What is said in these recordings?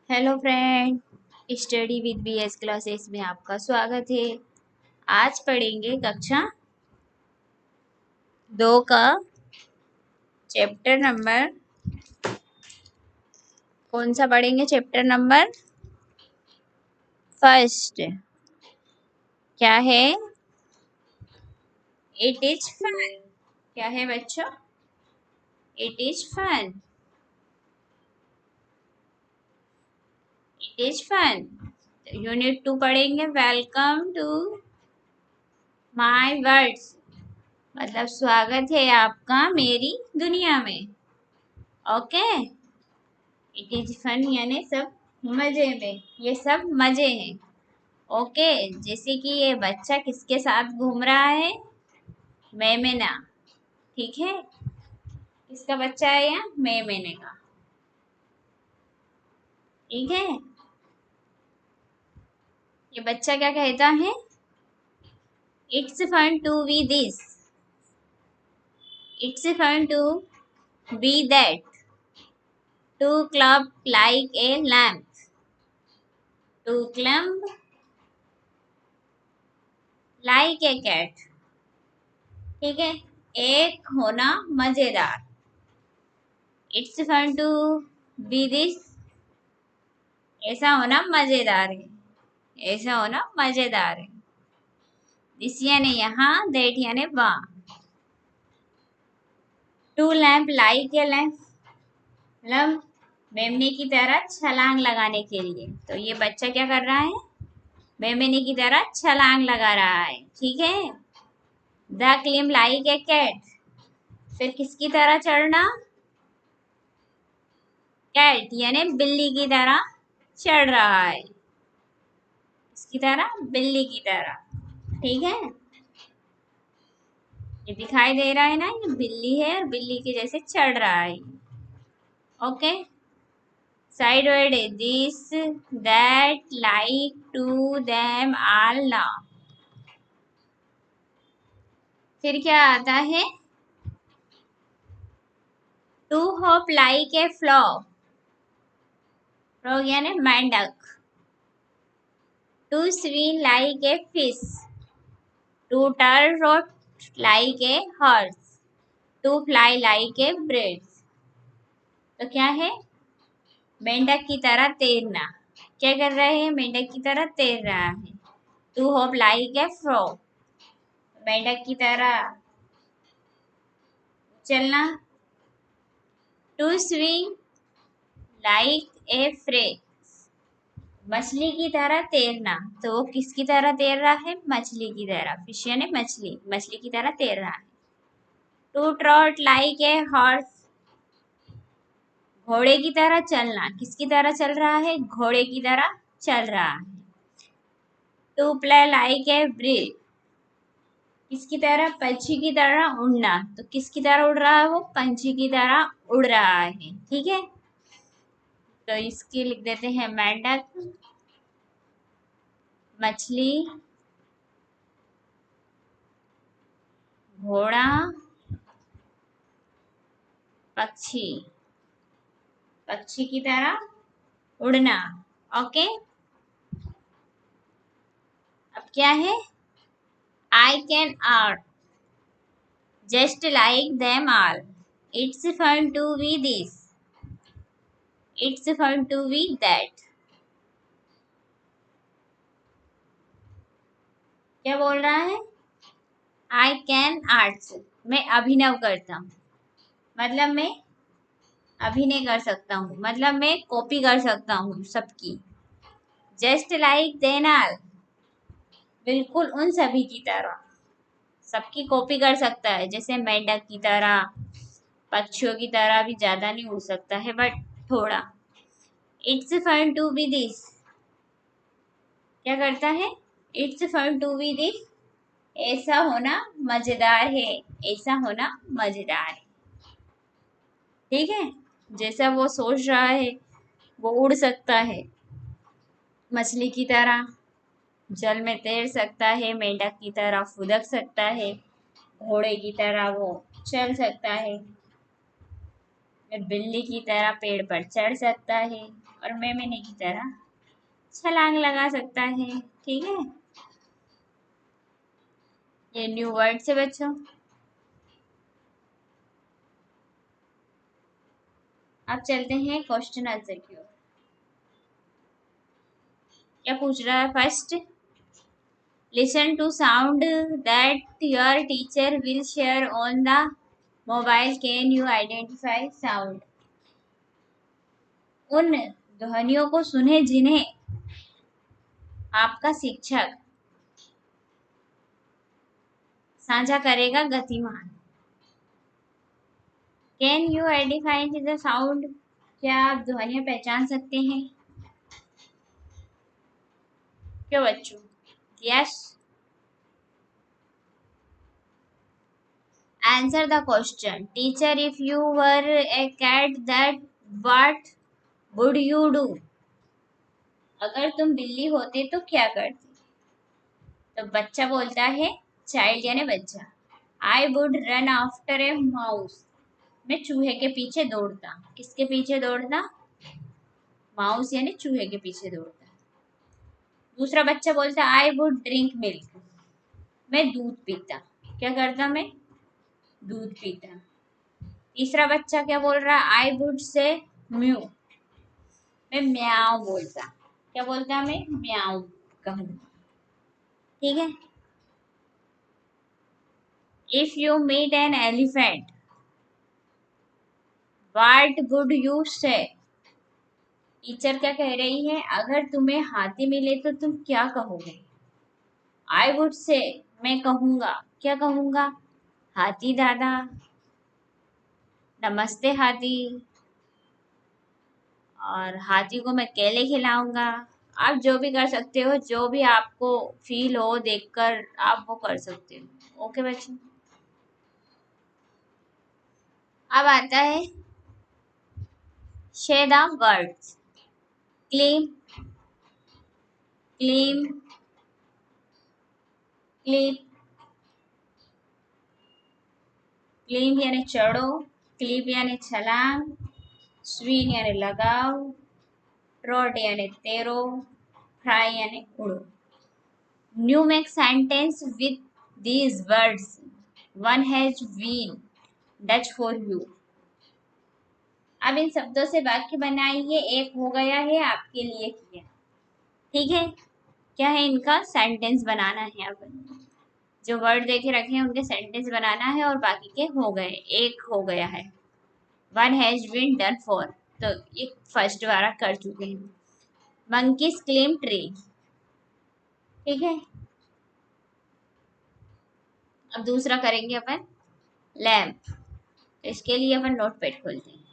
Hello friend, study with BS classes में आपका स्वागत है। आज पढ़ेंगे कक्षा 2 का चैप्टर नंबर। कौन सा पढ़ेंगे? Chapter number first. क्या है? It is fun. क्या है बच्चों? It is fun. It is fun. Unit 2 पढ़ेंगे। वेलकम टू माय वर्ड्स, मतलब स्वागत है आपका मेरी दुनिया में। ओके। इट इज फन यानी सब मजे में, ये सब मजे हैं। ओके। जैसे कि ये बच्चा किसके साथ घूम रहा है? मेमना। ठीक है, किसका बच्चा है यहाँ? मेमने का। ठीक है, ये बच्चा क्या कहता है? It's fun to be this, it's fun to be that, to club like a lamp, to climb like a cat. ठीक है, एक होना मजेदार। It's fun to be this, ऐसा होना मजेदार है, ऐसा होना मजेदार है। दिस यानी यहाँ, दैट यानी वहाँ। To lamp like a lamp, मतलब मेमने की तरह छलांग लगाने के लिए। तो ये बच्चा क्या कर रहा है? मेमने की तरह छलांग लगा रहा है। ठीक है। The climb like a cat, फिर किसकी तरह चढ़ना? कैट यानी बिल्ली की तरह चढ़ रहा है। किसकी तरह? बिल्ली की तरह। ठीक है, ये दिखाई दे रहा है ना, ये बिल्ली है और बिल्ली के जैसे चढ़ रहा है। ओके। साइड वर्ड है this, that, like, to, them, all, now. फिर क्या आता है? To hop like a frog, frog यानी मेंढक। To swim like a fish, to turn like a horse, to fly like a bird. तो क्या है? मेंढक की तरह तैरना। क्या कर रहे हैं? मेंढक की तरह तैर रहा है। To hop like a frog, मेंढक की तरह चलना। To swim like a fish, मछली की तरह तैरना। तो वो किसकी तरह तैर रहा है? मछली की तरह। फिश यानी मछली, मछली की तरह तैर रहा है। To trot like a horse, घोड़े की तरह चलना। किसकी तरह चल रहा है? घोड़े की तरह चल रहा है। To play like a bird, किसकी तरह? पंछी की तरह उड़ना। तो किसकी तरह उड़ रहा है वो? पंछी की तरह उड़ रहा है। ठीक है, तो इसकी लिख देते हैं मेंढक, मछली, घोड़ा, पक्षी, पक्षी की तरह उड़ना। ओके। अब क्या है? I can art just like them all, it's fun to be this, it's fun to be that. क्या बोल रहा है? आई कैन आर्ट्स, मैं अभिनव करता हूँ, मतलब मैं अभिनय कर सकता हूँ, मतलब मैं कॉपी कर सकता हूँ सबकी। जस्ट लाइक देम ऑल, बिल्कुल उन सभी की तरह, सबकी कॉपी कर सकता है। जैसे मेंढक की तरह, पक्षियों की तरह भी ज्यादा नहीं उड़ सकता है, बट थोड़ा। It's fun to be this, क्या करता है? It's fun to be this, ऐसा होना मजेदार है, ऐसा होना मजेदार है। ठीक है, जैसा वो सोच रहा है वो उड़ सकता है, मछली की तरह जल में तैर सकता है, मेंढक की तरह फुदक सकता है, घोड़े की तरह वो चल सकता है, बिल्ली की तरह पेड़ पर चढ़ सकता है, और मैंने की तरह छलांग लगा सकता है। ठीक है, ये न्यू वर्ड से बच्चों। अब चलते हैं क्वेश्चन आंसर की ओर। क्या पूछ रहा है? First, listen to sound that your teacher will share on the mobile. Can you identify sound? उन ध्वनियों को सुने जिन्हें आपका शिक्षक साझा करेगा गतिमान। Can you identify the sound? क्या आप ध्वनियां पहचान सकते हैं? क्यों बच्चों? Yes. Answer the question. Teacher, if you were a cat that what would you do? अगर तुम बिल्ली होते तो क्या करते? तो बच्चा बोलता है, चाइल्ड यानी बच्चा, I would run after a mouse. मैं चूहे के पीछे दौड़ता। किसके पीछे दौड़ता? माउस यानी चूहे के पीछे दौड़ता। दूसरा बच्चा बोलता, आई वुड ड्रिंक मिल्क। मैं दूध पीता। क्या करता? मैं दूध पीता। तीसरा बच्चा क्या बोल रहा है? I would say mu. मैं म्याऊ बोलता। क्या बोलता? मैं म्याऊ कहूँ। ठीक है। If you meet an elephant what would you say? Teacher क्या कह रही है? अगर तुम्हें हाथी मिले तो तुम क्या कहोगे? आई वुड से, मैं कहूंगा। क्या कहूंगा? हाथी दादा, नमस्ते हाथी, और हाथी को मैं केले खिलाऊंगा। आप जो भी कर सकते हो, जो भी आपको फील हो देखकर आप वो कर सकते हो। ओके बच्चों, अब आता है share the words. Claim, claim, clip. Claim यानी चढ़ो, क्लिप यानी छलांग, स्विंग यानी लगाओ, ट्रॉट यानी तैरो, फ्राई यानी उड़ो। New make sentence with these words. One has been Dutch for you. अब इन शब्दों से वाक्य बनाइए। एक हो गया है, आपके लिए किया। ठीक है, क्या है इनका? सेंटेंस बनाना है। अब जो वर्ड देखे रखे हैं उनके सेंटेंस बनाना है, और बाकी के हो गए। एक हो गया है, one has been done for, तो ये फर्स्ट वाला कर चुके हैं। Monkeys claim tree. ठीक है, अब दूसरा करेंगे अपन लैम्प। तो इसके लिए अपन नोटपैड खोलते हैं।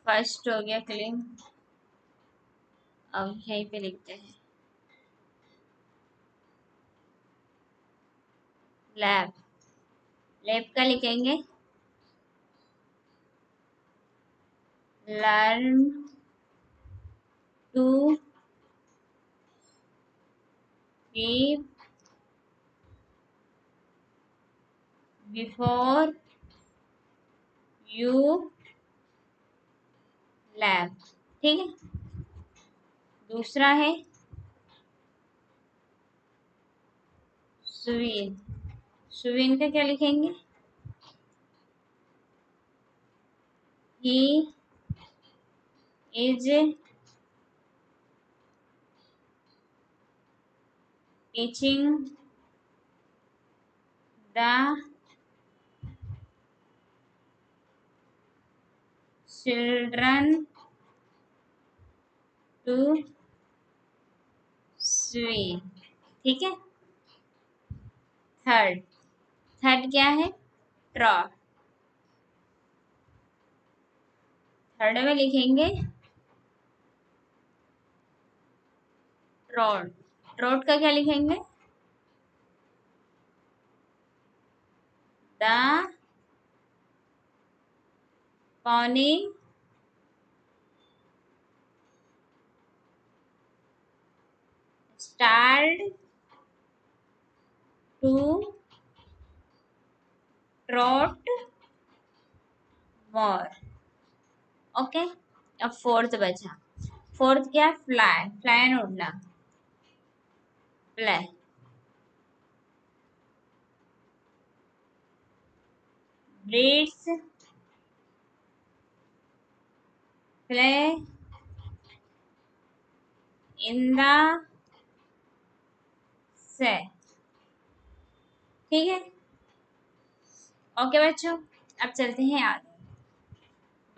फर्स्ट हो गया क्लेम। अब यहीं पे लिखते हैं लैब। लैब का लिखेंगे learn to keep before you lab. ठीक है, दूसरा है सुवीन। सुवीन का क्या लिखेंगे? He is teaching the children to swim. ठीक है। थर्ड, थर्ड क्या है? ट्रॉट। थर्ड में लिखेंगे ट्रॉट, ट्रॉट का क्या लिखेंगे? The pony start to trot more. Okay, अब फोर्थ बचा। फोर्थ क्या? फ्लाई, फ्लाई उड़ना, fly. Breeds fly in the sea. ठीक है, ओके बच्चों, अब चलते हैं आगे।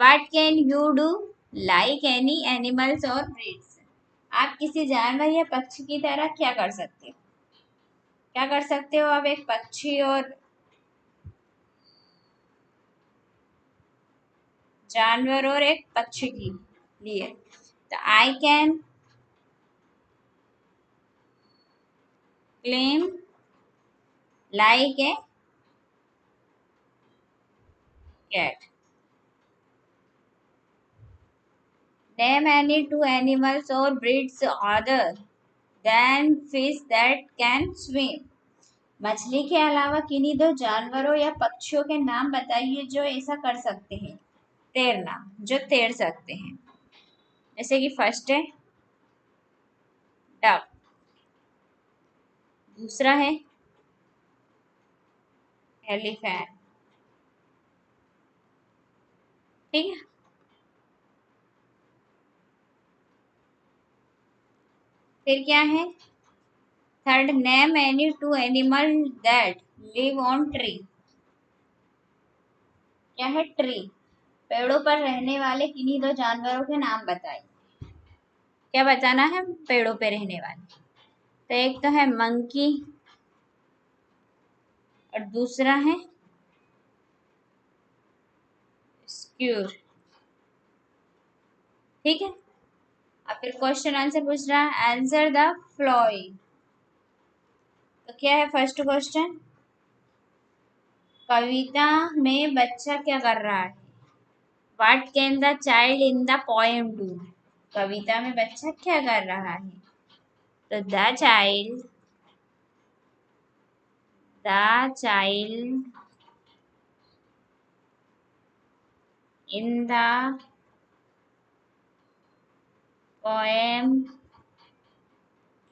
What can you do like any animals or breeds? आप किसी जानवर या पक्षी की तरह क्या कर सकते हो? क्या कर सकते हो आप एक पक्षी और जानवर और एक पक्षी के लिए? तो I can claim like a cat. Name any two animals or breeds other than fish that can swim. मछली के अलावा किन्हीं दो जानवरों या पक्षियों के नाम बताइए जो ऐसा कर सकते हैं, तैरना, जो तैर सकते हैं। जैसे कि फर्स्ट है डक, दूसरा है एलिफेंट। ठीक है, फिर क्या है? Third, name any two animal that live on tree. क्या है? ट्री, पेड़ों पर रहने वाले किन्हीं दो जानवरों के नाम बताइए। क्या बताना है? पेड़ों पे रहने वाले। तो एक तो है मंकी और दूसरा है स्क्यूर। ठीक है, अब फिर क्वेश्चन आंसर पूछ रहा है, आंसर द फ्लोइंग। तो क्या है फर्स्ट क्वेश्चन? कविता में बच्चा क्या कर रहा है? What can the child in the poem do? कविता में बच्चा क्या कर रहा है? तो the child in the poem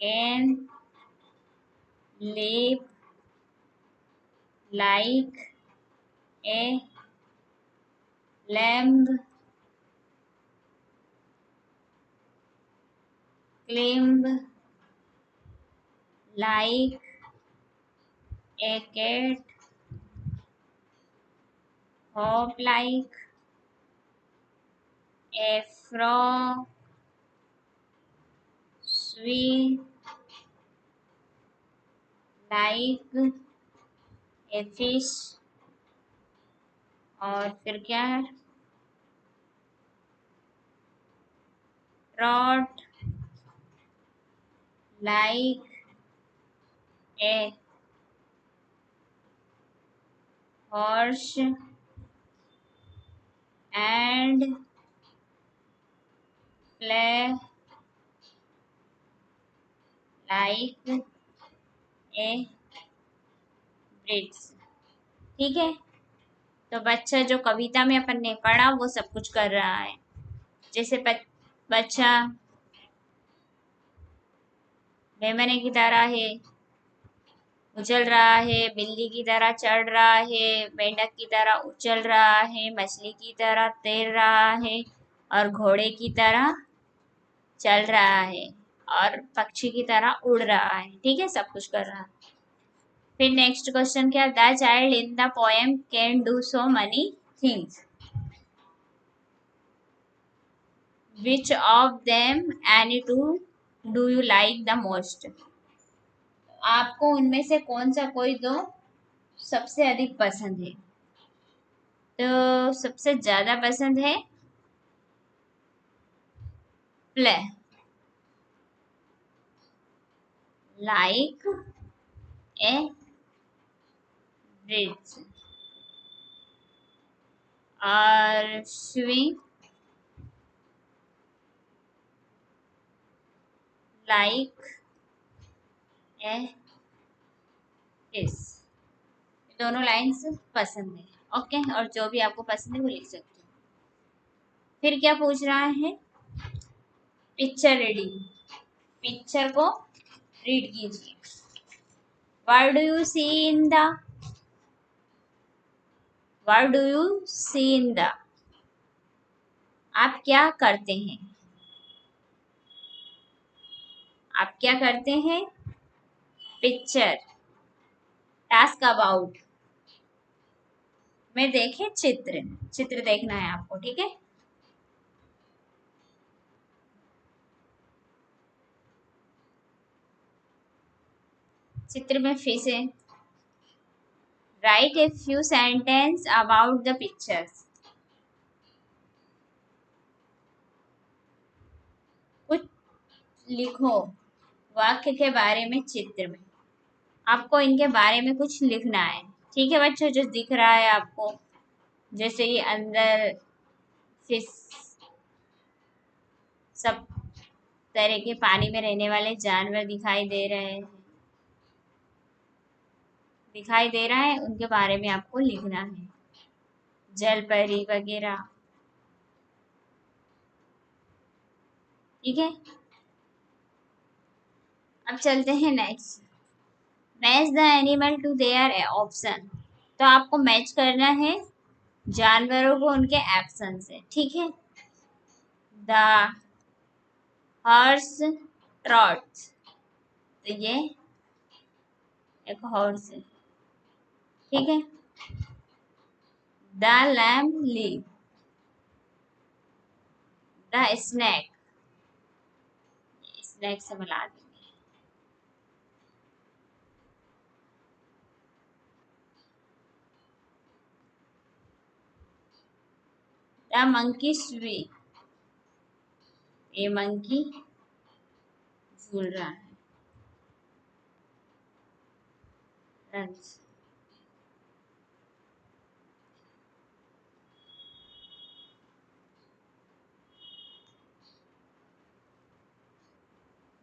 can live like a lamb, climb like a cat, hop like a frog, swim like a fish। और फिर क्या है? trot like a horse and play like a birds। ठीक है, तो बच्चा जो कविता में अपन ने पढ़ा वो सब कुछ कर रहा है। जैसे बच्चा मेमने की तरह है, उछल रहा है, बिल्ली की तरह चढ़ रहा है, मेंढक की तरह उछल रहा है, मछली की तरह तैर रहा है और घोड़े की तरह चल रहा है और पक्षी की तरह उड़ रहा है। ठीक है, सब कुछ कर रहा है। फिर नेक्स्ट क्वेश्चन क्या? The child in the poem can do so money things, which of them any two do you like the most? आपको उनमें से कौन सा कोई दो सबसे अधिक पसंद है? तो सबसे ज्यादा पसंद है play. like a bridge or swing like a fish। दोनों लाइन्स पसंद है। ओके, और जो भी आपको पसंद है वो लिख सकते हो। फिर क्या पूछ रहा है? Picture reading. पिक्चर को रीड कीजिए। What do you see in the? What do you see in the? आप क्या करते हैं? आप क्या करते हैं? पिक्चर। टास्क अबाउट में देखें चित्र। चित्र देखना है आपको, ठीक है। चित्र में फिश है। Right a few sentence about the pictures. कुछ लिखो वाक्य के बारे में चित्र में। आपको इनके बारे में कुछ लिखना है, ठीक है बच्चों। जो दिख रहा है आपको, जैसे ये अंदर फिश, सब तरह के पानी में रहने वाले जानवर दिखाई दे रहे हैं, दिखाई दे रहा है, उनके बारे में आपको लिखना है। जल परी वगैरह, ठीक है। अब चलते हैं next. Match the animal to their option. तो आपको मैच करना है जानवरों को उनके एक्शन से, ठीक है। The horse trots. तो ये एक हॉर्स है, ठीक है। The lamb leave. The snake, snake से मिला देंगे। द मंकी स्वी। ये मंकी झूल रहा है। रंस।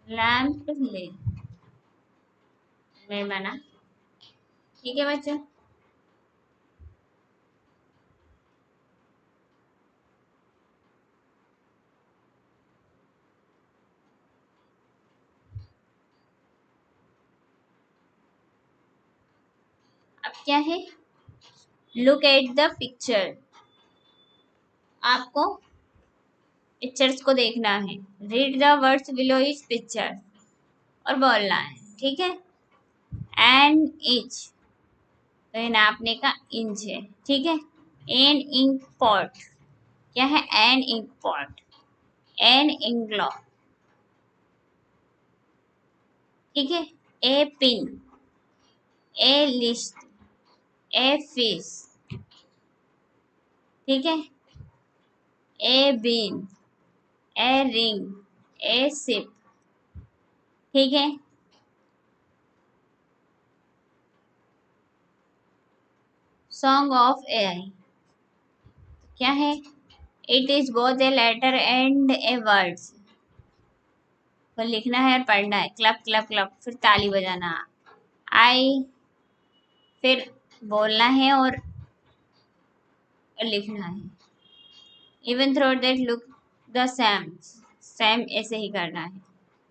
लैम्प ले में बना, ठीक है बच्चों। अब क्या है? Look at the picture. आपको पिक्चर्स को देखना है। Read the words below etch picture, और बोलना है, ठीक है। एन इंच, तो ये नापने का इंच है, ठीक है। एन इंक पॉट, क्या है? An ink pot. An igloo, ठीक है। A pin, a list, a fish, ठीक है। A bean, a ring, a sip, ठीक है। सॉन्ग ऑफ एआई, क्या है? It is both a letter and a words. तो लिखना है और पढ़ना है। क्लब क्लब क्लब, फिर ताली बजाना। आई, फिर बोलना है और लिखना है। Even throw that look the same, same ऐसे ही करना है।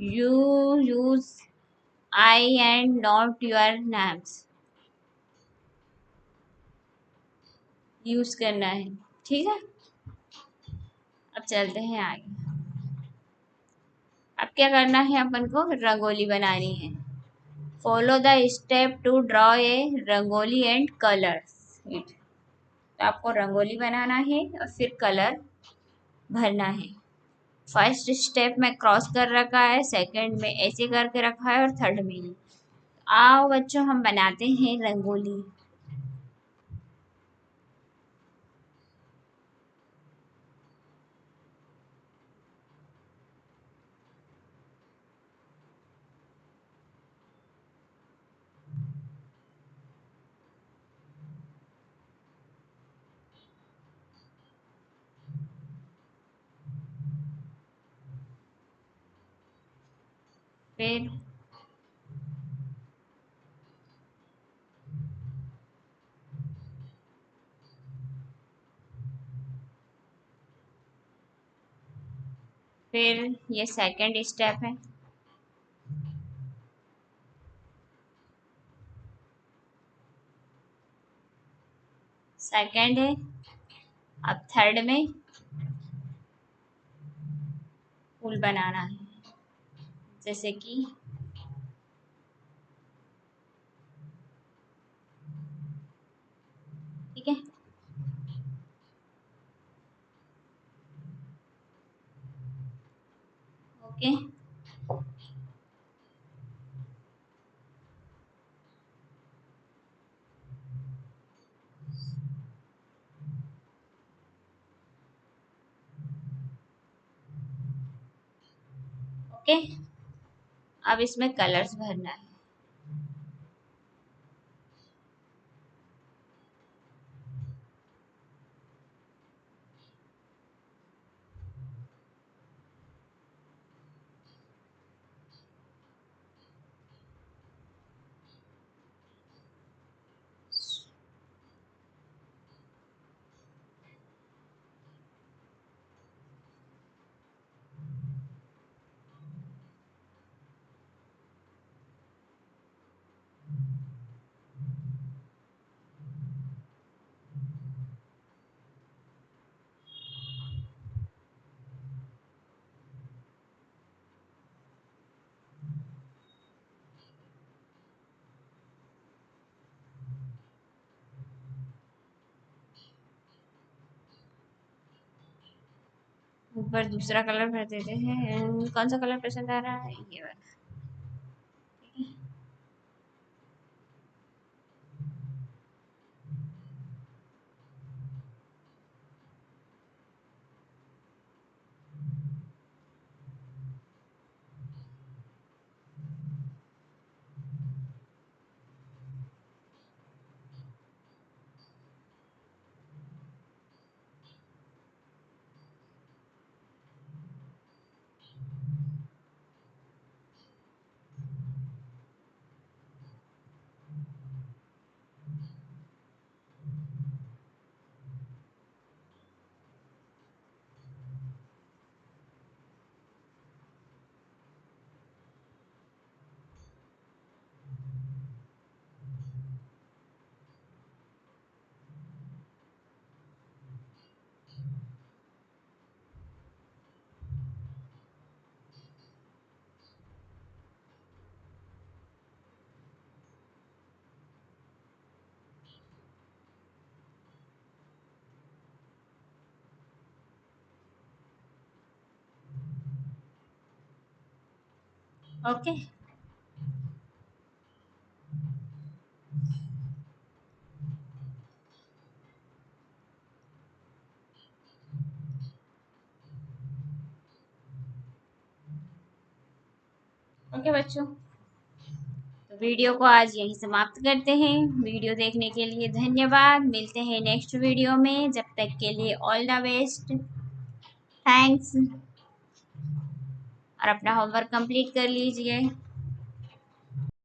You use I and not your names, use करना है, ठीक है। अब चलते हैं आगे। अब क्या करना है? अपन को रंगोली बनानी है। Follow the step to draw a rangoli and colours it. तो आपको रंगोली बनाना है और फिर कलर भरना है। फर्स्ट स्टेप में क्रॉस कर रखा है, सेकंड में ऐसे करके रखा है, और थर्ड में। आओ बच्चों, हम बनाते हैं रंगोली। फिर ये सेकंड स्टेप है। सेकंड है। अब थर्ड में फूल बनाना है, जैसे कि ठीक है। ओके। ओके, अब इसमें कलर्स भरना है। ऊपर दूसरा कलर भर देते हैं। कौन सा कलर पसंद आ रहा है? ये वाला। ठीक है। ओके। ओके बच्चों, तो वीडियो को आज यहीं समाप्त करते हैं। वीडियो देखने के लिए धन्यवाद। मिलते हैं नेक्स्ट वीडियो में। जब तक के लिए ऑल द बेस्ट। थैंक्स। और अपना होमवर्क कंप्लीट कर लीजिए।